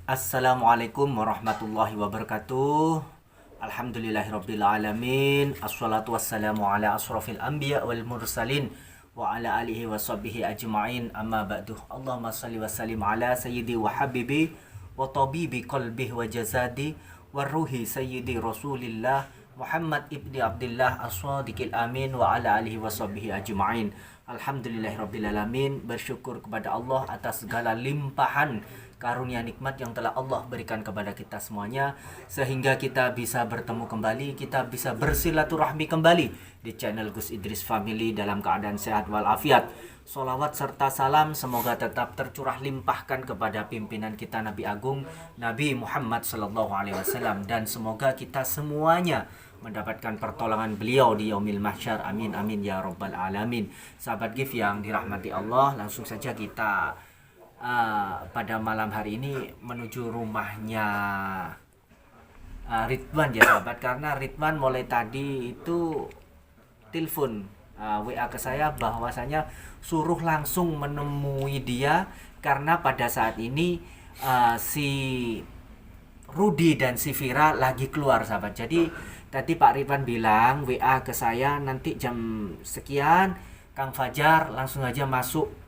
Assalamualaikum warahmatullahi wabarakatuh. Alhamdulillahirabbil alamin. Assalatu wassalamu ala asrofil anbiya wal mursalin wa ala alihi washabbihi ajma'in. Amma ba'du. Allahumma salli wa sallim ala sayyidi wa habibi wa tabibi qalbihi wa jazadi wa ruhi sayyidi Rasulillah Muhammad ibni Abdullah as-sadiqil amin wa ala alihi washabbihi ajma'in. Alhamdulillahirabbil alamin. Bersyukur kepada Allah atas segala limpahan karunia nikmat yang telah Allah berikan kepada kita semuanya, sehingga kita bisa bertemu kembali, kita bisa bersilaturahmi kembali di channel Gus Idris Family dalam keadaan sehat walafiat. Sholawat serta salam semoga tetap tercurah limpahkan kepada pimpinan kita Nabi Agung Nabi Muhammad SAW, dan semoga kita semuanya mendapatkan pertolongan beliau di yaumil mahsyar. Amin amin ya rabbal alamin. Sahabat GIF yang dirahmati Allah, langsung saja kita pada malam hari ini menuju rumahnya Ridwan ya sahabat, karena Ridwan mulai tadi itu telepon WA ke saya bahwasanya suruh langsung menemui dia karena pada saat ini si Rudi dan si Vira lagi keluar sahabat. Jadi tadi Pak Ridwan bilang WA ke saya, nanti jam sekian Kang Fajar langsung aja masuk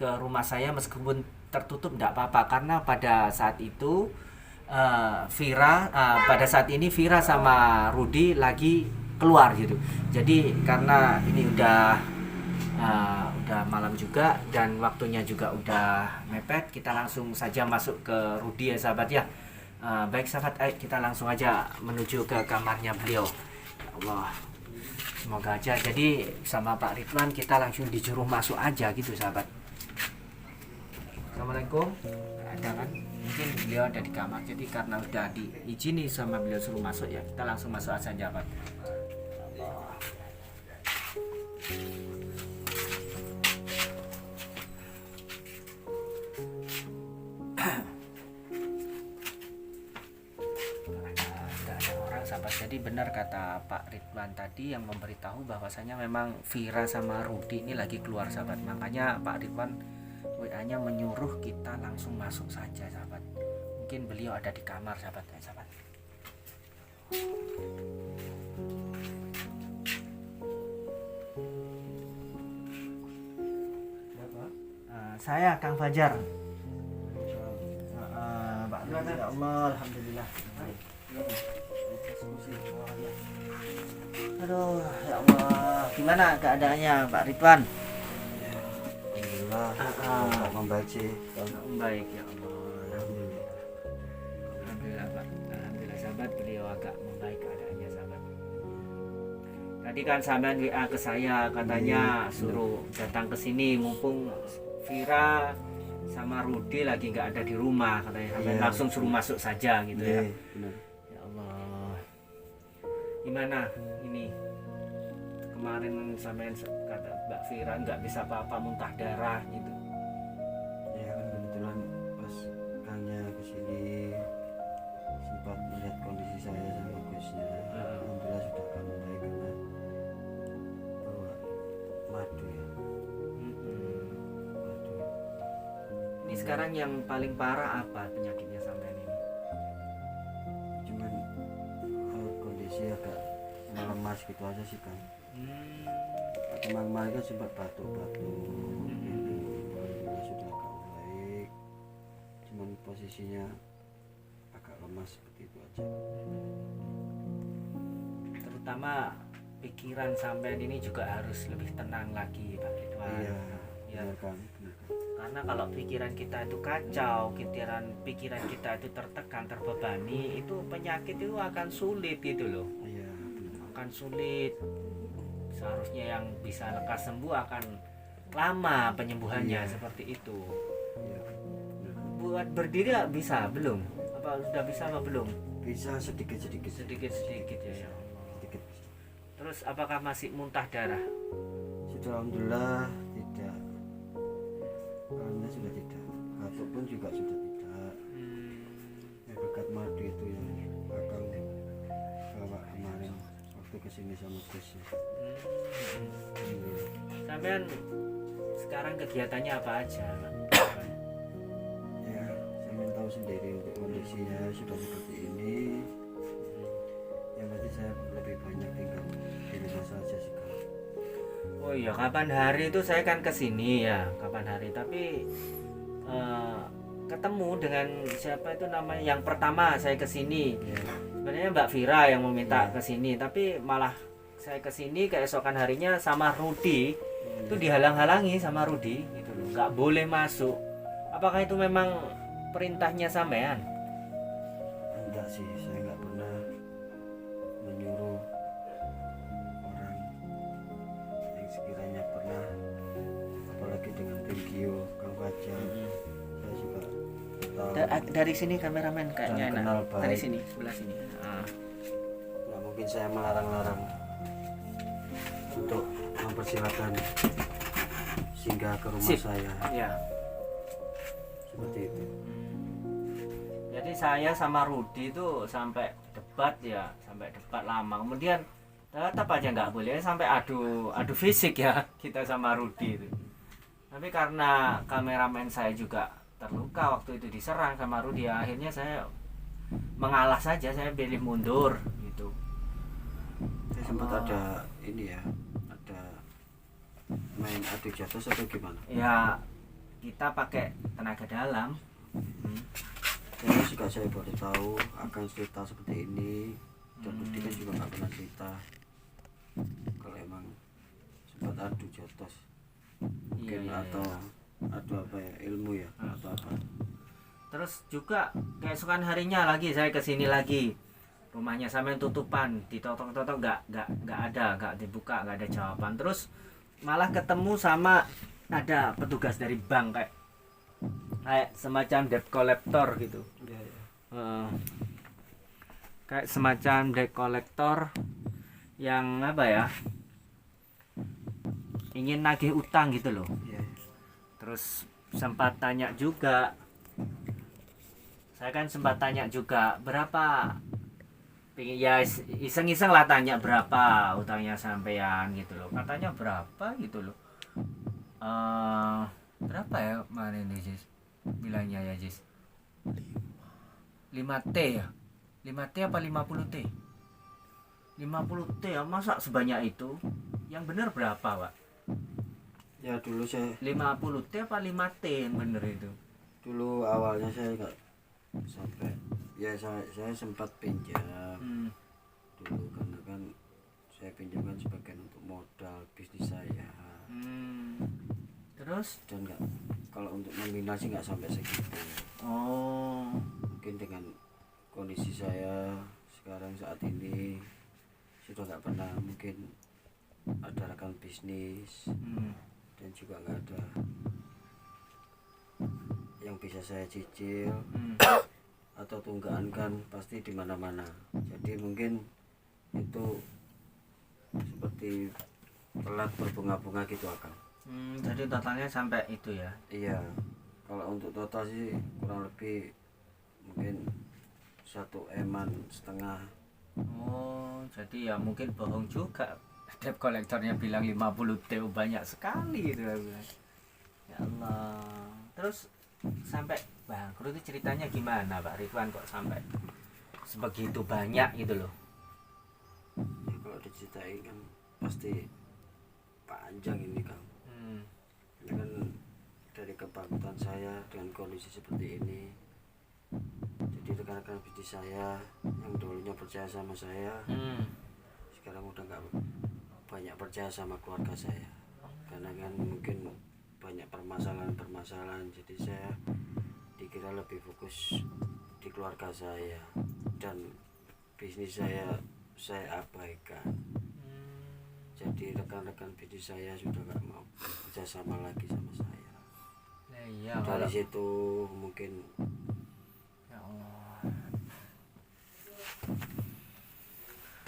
ke rumah saya meskipun tertutup tidak apa-apa, karena pada saat itu pada saat ini Vira sama Rudi lagi keluar gitu. Jadi karena ini udah malam juga dan waktunya juga udah mepet, kita langsung saja masuk ke Rudi ya sahabat ya. Baik sahabat, ayo kita langsung aja menuju ke kamarnya beliau. Ya Allah, semoga aja jadi sama Pak Ridwan kita langsung disuruh masuk aja gitu sahabat. Assalamualaikum. Ada kan? Mungkin beliau ada di kamar. Jadi karena udah diizini sama beliau suruh masuk ya, kita langsung masuk aja Pak. Sahabat, jadi benar kata Pak Ridwan tadi yang memberitahu bahwasanya memang Vira sama Rudi ini lagi keluar sahabat. Makanya Pak Ridwan WA-nya menyuruh kita langsung masuk saja sahabat. Mungkin beliau ada di kamar sahabat ya sahabat. Saya Kang Fajar. Pak Ridwan, ya Allah, alhamdulillah. Aduh, ya Allah, gimana keadaannya Pak Ridwan? Alhamdulillah, membaik sih. Baik ya Allah, alhamdulillah. Alhamdulillah Pak, alhamdulillah sahabat, beliau agak membaik keadaannya sahabat. Tadi kan sampean WA ke saya katanya suruh datang ke sini mumpung Vira sama Rudi lagi nggak ada di rumah katanya, sampean langsung suruh masuk saja gitu ya. Benar. Gimana ini kemarin sampean kata Mbak Vira nggak bisa apa-apa, muntah darah gitu. Ya kan kebetulan pas Kangnya kesini sempat melihat kondisi saya sama Gusnya. Alhamdulillah sudah akan membaik karena bawa madu ya. Madu. Ini sekarang yang paling parah apa penyakitnya sampean ini? Cuman kondisi agak melemas gitu aja sih kan. Kemarin kan sempat batuk-batuk. Alhamdulillah sudah agak baik. Cuman posisinya agak lemas seperti itu aja. Terutama pikiran sampean ini juga harus lebih tenang lagi Pak Ridwan. Iya, Ya. benar kan. Karena kalau pikiran kita itu kacau, pikiran kita itu tertekan, terbebani, itu penyakit itu akan sulit gitu loh. Iya, benar. Akan sulit. Seharusnya yang bisa lekas sembuh akan lama penyembuhannya. Iya. Seperti itu. Iya, benar. Buat berdiri bisa belum? Apa sudah bisa apa belum? Bisa sedikit-sedikit. Sedikit-sedikit ya. Sedikit. Terus apakah masih muntah darah? Sudah alhamdulillah tidak. Alhamdulillah sudah tidak. Batuk pun juga sudah tidak. Ya, berkat madu itu yang akan bawa kemarin waktu kesini sama Gus ya. Sampean sekarang kegiatannya apa aja? Ya, saya tahu sendiri jadi untuk kondisinya sudah seperti ini, yang berarti saya lebih banyak tinggal di rumah saja sekarang. Oh iya, kapan hari itu saya kan kesini ya, kapan hari. Tapi ketemu dengan siapa itu namanya yang pertama saya kesini. Ya, Sebenarnya Mbak Vira yang meminta Iya. kesini, tapi malah saya kesini keesokan harinya sama Rudi itu dihalang-halangi sama Rudi gitu loh, nggak boleh masuk. Apakah itu memang perintahnya sampean? enggak sih, saya nggak pernah menyuruh orang yang sekiranya pernah, apalagi dengan Tengkio, Kang Fajar. Saya juga tahu Dari sini kameramen kayaknya Dan kenal enak. baik. Dari sini, sebelah sini. Ah. nggak mungkin saya melarang-larang untuk mempersilakan singgah ke rumah Sip. saya Ya. seperti itu. Jadi saya sama Rudi itu sampai debat ya, sampai debat lama. Kemudian tetap aja nggak boleh sampai adu fisik ya kita sama Rudi itu. Tapi karena kameramen saya juga terluka waktu itu diserang sama Rudi, ya, akhirnya saya mengalah saja, saya pilih mundur gitu. Saya sempat ada ini ya, ada main adu jotos atau gimana? Ya kita pakai tenaga dalam. Saya juga saya baru tahu akan cerita seperti ini, dan Budi kan juga nggak pernah cerita kalau emang sempat adu jotos mungkin Iya. atau adu apa ya, ilmu ya atau apa. Terus juga keesokan harinya lagi saya kesini lagi, rumahnya sampai tutupan, ditotok-totok nggak ada, nggak dibuka, nggak ada jawaban. Terus malah ketemu sama ada petugas dari bank kayak semacam debt collector gitu. Ya, ya. Kayak semacam debt collector yang apa ya, ingin nagih utang gitu loh. Ya. Terus sempat tanya juga, saya kan sempat tanya juga berapa, ya iseng-iseng lah tanya berapa utangnya sampean gitu loh. Katanya berapa gitu loh. Berapa ya kemarin nih Jis bilangnya ya Jis, 5T ya, 5T apa 50T, 50T ya, masa sebanyak itu? Yang bener berapa Pak? Ya dulu saya 50T apa 5T yang bener itu? dulu awalnya saya nggak sampai, ya saya sempat pinjam dulu karena kan saya pinjamkan sebagian untuk modal bisnis saya, Terus? dan nggak, kalau untuk nominal sih nggak sampai segitu. Oh. Mungkin dengan kondisi saya sekarang saat ini sudah nggak pernah mungkin ada rekan bisnis, dan juga nggak ada yang bisa saya cicil atau tunggaan, kan pasti di mana-mana. Jadi mungkin itu seperti telat berbunga-bunga gitu akan. Jadi totalnya sampai itu ya? Iya, kalau untuk total sih kurang lebih mungkin 1,5 M. Oh, jadi ya mungkin bohong juga. Debt kolektornya bilang 50 T banyak sekali gitu ya bilang. Ya Allah. Terus sampai bangkrut itu ceritanya gimana Pak Ridwan, kok sampai sebegitu banyak gitu loh? Ya, kalau diceritain kan pasti panjang ini Kang. Ini kan dari kebangkitan saya dengan kondisi seperti ini. Jadi rekan-rekan bisnis saya yang dulunya percaya sama saya, sekarang udah nggak banyak percaya sama keluarga saya, karena kan mungkin banyak permasalahan. Jadi saya dikira lebih fokus di keluarga saya, dan bisnis saya abaikan. Jadi rekan-rekan bisnis saya sudah nggak mau kerjasama lagi sama saya. Nah, iya, Dari kalau situ mungkin ya Allah.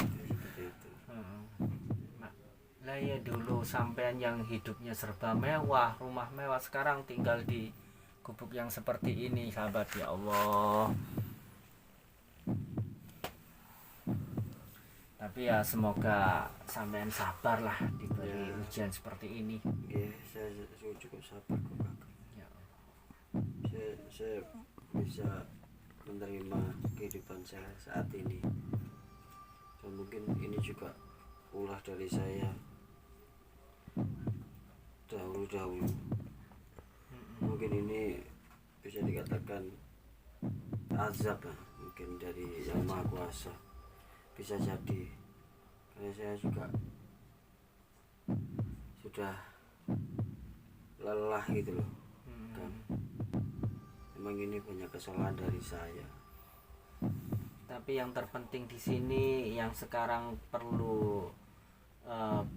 seperti itu. Lah ya dulu sampean yang hidupnya serba mewah, rumah mewah, sekarang tinggal di gubuk yang seperti ini, sahabat, ya Allah. Tapi ya semoga sampean sabar lah diberi Ya. ujian seperti ini. Ya, saya cukup sabar kok Kak. Ya. Saya bisa menerima kehidupan saya saat ini. Dan mungkin ini juga ulah dari saya dahulu. Mungkin ini bisa dikatakan azab ya, mungkin dari Yang Maha Kuasa, bisa jadi karena saya juga sudah lelah gitu loh kan. Memang ini banyak kesalahan dari saya. Tapi yang terpenting di sini yang sekarang perlu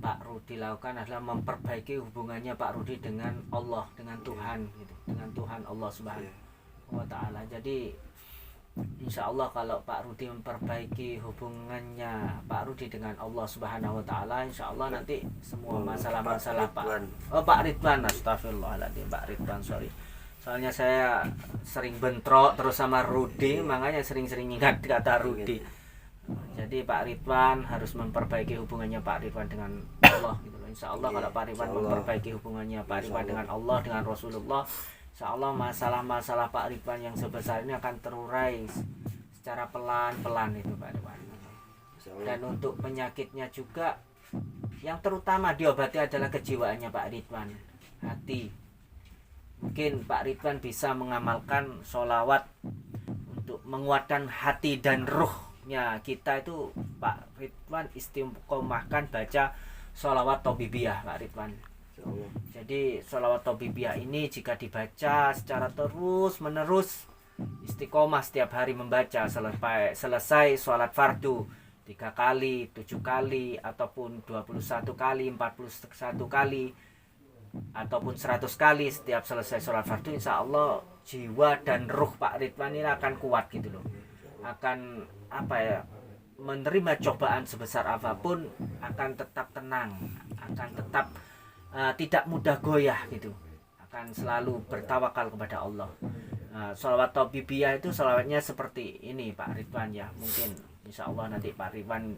Pak Rudi lakukan adalah memperbaiki hubungannya Pak Rudi dengan Allah, dengan Tuhan gitu, dengan Tuhan Allah Subhanahu wa taala. Jadi insya Allah kalau Pak Rudi memperbaiki hubungannya Pak Rudi dengan Allah Subhanahu wa taala, insya Allah nanti semua masalah-masalah Pak Ridwan, astagfirullahaladzim, Pak Ridwan, sorry. Soalnya saya sering bentrok terus sama Rudi, makanya sering-sering ingat kata Rudi. Jadi Pak Ridwan harus memperbaiki hubungannya Pak Ridwan dengan Allah gitu loh. Insya Allah kalau Pak Ridwan memperbaiki hubungannya Pak Ridwan dengan Allah, dengan Rasulullah, insya Allah masalah-masalah Pak Ridwan yang sebesar ini akan terurai secara pelan-pelan itu Pak Ridwan. Dan untuk penyakitnya juga yang terutama diobati adalah kejiwaannya Pak Ridwan, hati. Mungkin Pak Ridwan bisa mengamalkan sholawat untuk menguatkan hati dan ruhnya kita itu. Pak Ridwan istiqomahkan baca sholawat Tobibiyah Pak Ridwan. Jadi sholawat Tobibiyah ini jika dibaca secara terus menerus, istiqomah setiap hari membaca selesai sholat fardu 3 kali, 7 kali, ataupun 21 kali, 41 kali, ataupun 100 kali setiap selesai sholat fardu, insya Allah jiwa dan ruh Pak Ridwan ini akan kuat gitu loh, akan menerima cobaan sebesar apapun akan tetap tenang, akan tetap tidak mudah goyah gitu, akan selalu bertawakal kepada Allah. Sholawat Tobibiyah itu sholawatnya seperti ini Pak Ridwan ya, mungkin insya Allah nanti Pak Ridwan,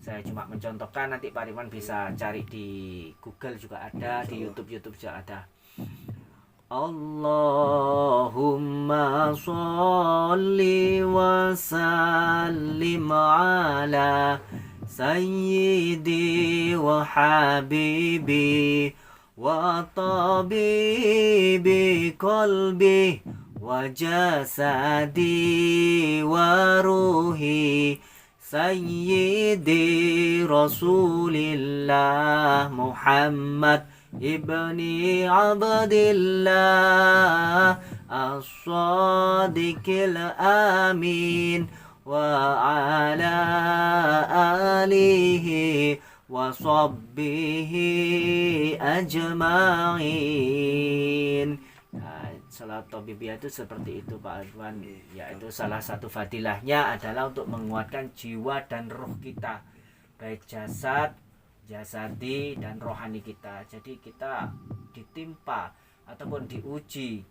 saya cuma mencontohkan, nanti Pak Ridwan bisa cari di Google juga ada, di YouTube juga ada. Allahumma sholli wa sallim ala sayyidi wa habibi wa tabibi qalbi wa jasadi wa ruhi Sayyidi Rasulillah Muhammad ibni Abdillah as-sadiqil amin wa ala alihi wa sahbihi ajma'in. Salat Tobibiyah itu seperti itu Pak Ridwan, yaitu salah satu fadilahnya adalah untuk menguatkan jiwa dan roh kita, baik jasadi dan rohani kita. Jadi kita ditimpa ataupun diuji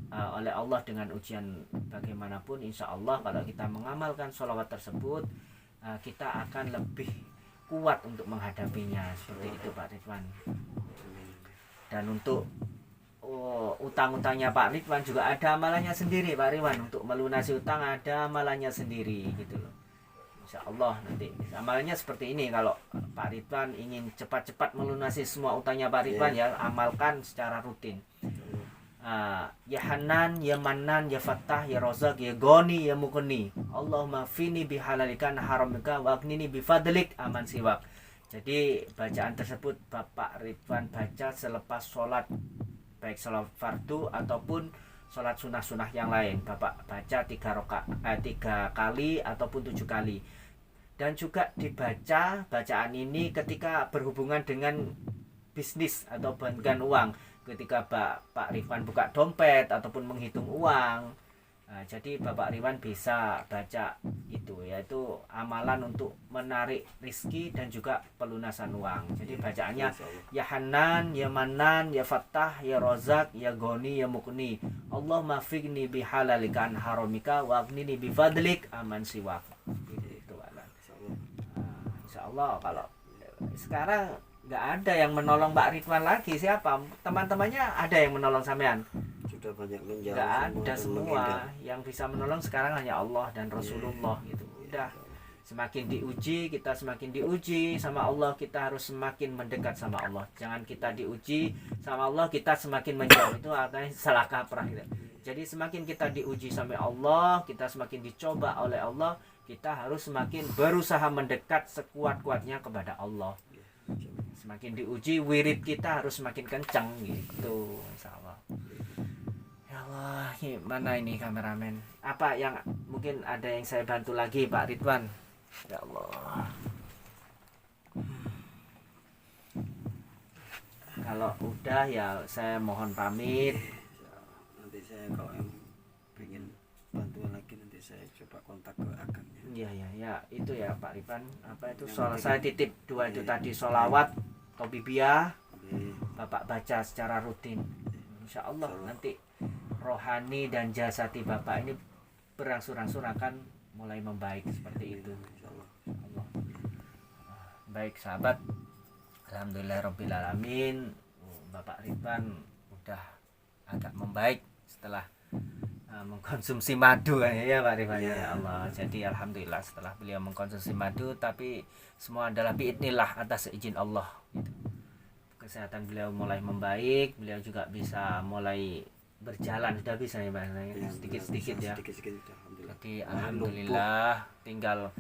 oleh Allah dengan ujian bagaimanapun, insya Allah kalau kita mengamalkan sholawat tersebut, kita akan lebih kuat untuk menghadapinya. Seperti itu Pak Ridwan. Dan untuk utang-utangnya Pak Ridwan juga ada amalannya sendiri Pak Ridwan. Untuk melunasi utang ada amalannya sendiri gitu loh. Insya Allah nanti amalannya seperti ini. Kalau Pak Ridwan ingin cepat-cepat melunasi semua utangnya Pak Ridwan, ya amalkan secara rutin. Ya Hanan, ya Manan, ya Fattah, ya Rozak, ya Goni, ya Mukni. Allahumma fini bihalalikan haramika wagnini bifadlik aman siwak. Jadi bacaan tersebut Bapak Ridwan baca selepas sholat, baik sholat fardu ataupun sholat sunnah-sunnah yang lain. Bapak baca 3 kali ataupun 7 kali. Dan juga dibaca bacaan ini ketika berhubungan dengan bisnis atau dengan uang. Ketika Pak Ridwan buka dompet ataupun menghitung uang. Jadi Bapak Ridwan bisa baca itu, yaitu amalan untuk menarik rizki dan juga pelunasan uang. Jadi bacaannya ya Hanan, ya Manan, ya Fattah, ya Rozak, ya Goni, ya Mukni. Allahumma fiqni bihalalika an haramika wa aghnini bifadlik aman siwak. Itu insya Allah kalau sekarang nggak ada yang menolong Pak Ridwan lagi. Siapa? Teman-temannya ada yang menolong sampean? sudah banyak menjauh nggak ada dan semua. menghindar. Yang bisa menolong sekarang hanya Allah dan Rasulullah gitu. Udah. Semakin diuji, kita semakin diuji sama Allah, kita harus semakin mendekat sama Allah. Jangan kita diuji sama Allah, kita semakin menjauh. Itu artinya salah kaprah gitu. Jadi semakin kita diuji sama Allah, kita semakin dicoba oleh Allah, kita harus semakin berusaha mendekat sekuat-kuatnya kepada Allah. Semakin diuji, wirid kita harus semakin kencang gitu, insyaallah. Ya Allah, gimana ini kameramen? Apa yang mungkin ada yang saya bantu lagi Pak Ridwan? Ya Allah. Kalau udah ya saya mohon pamit. Nanti saya kalau yang pengen bantuan lagi nanti saya coba kontak ke agamnya. Iya ya ya itu ya Pak Ridwan. Apa itu saya titip dua itu tadi sholawat, Tobibiyah. Bapak baca secara rutin. Insya Allah nanti rohani dan jasati Bapak ini berangsur-angsur akan mulai membaik seperti itu. Allah. Baik sahabat, alhamdulillahirobbilalamin, Bapak Ridwan udah agak membaik setelah mengkonsumsi madu ya Pak Ridwan ya Allah. Jadi alhamdulillah setelah beliau mengkonsumsi madu, tapi semua adalah biidznillah atas izin Allah gitu. Kesehatan beliau mulai membaik, beliau juga bisa mulai berjalan, sudah bisa ya Pak, sedikit-sedikit ya. Jadi alhamdulillah tinggal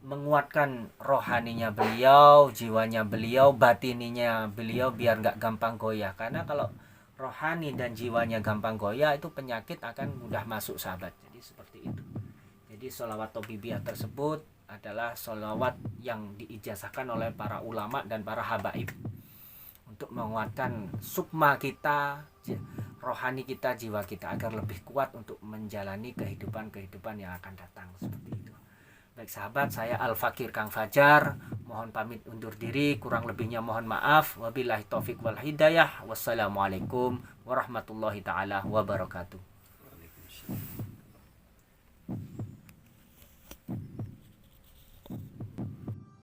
menguatkan rohaninya beliau, jiwanya beliau, batininya beliau biar nggak gampang goyah. Karena kalau rohani dan jiwanya gampang goyah itu penyakit akan mudah masuk sahabat. Jadi seperti itu. Jadi sholawat Tobibiyah tersebut adalah sholawat yang diijazahkan oleh para ulama dan para habaib untuk menguatkan sukma kita, rohani kita, jiwa kita agar lebih kuat untuk menjalani kehidupan yang akan datang seperti itu. Baik sahabat, saya Al-Fakir Kang Fajar mohon pamit undur diri, kurang lebihnya mohon maaf. Wabillahi taufik wal hidayah. Wassalamualaikum warahmatullahi taala wabarakatuh.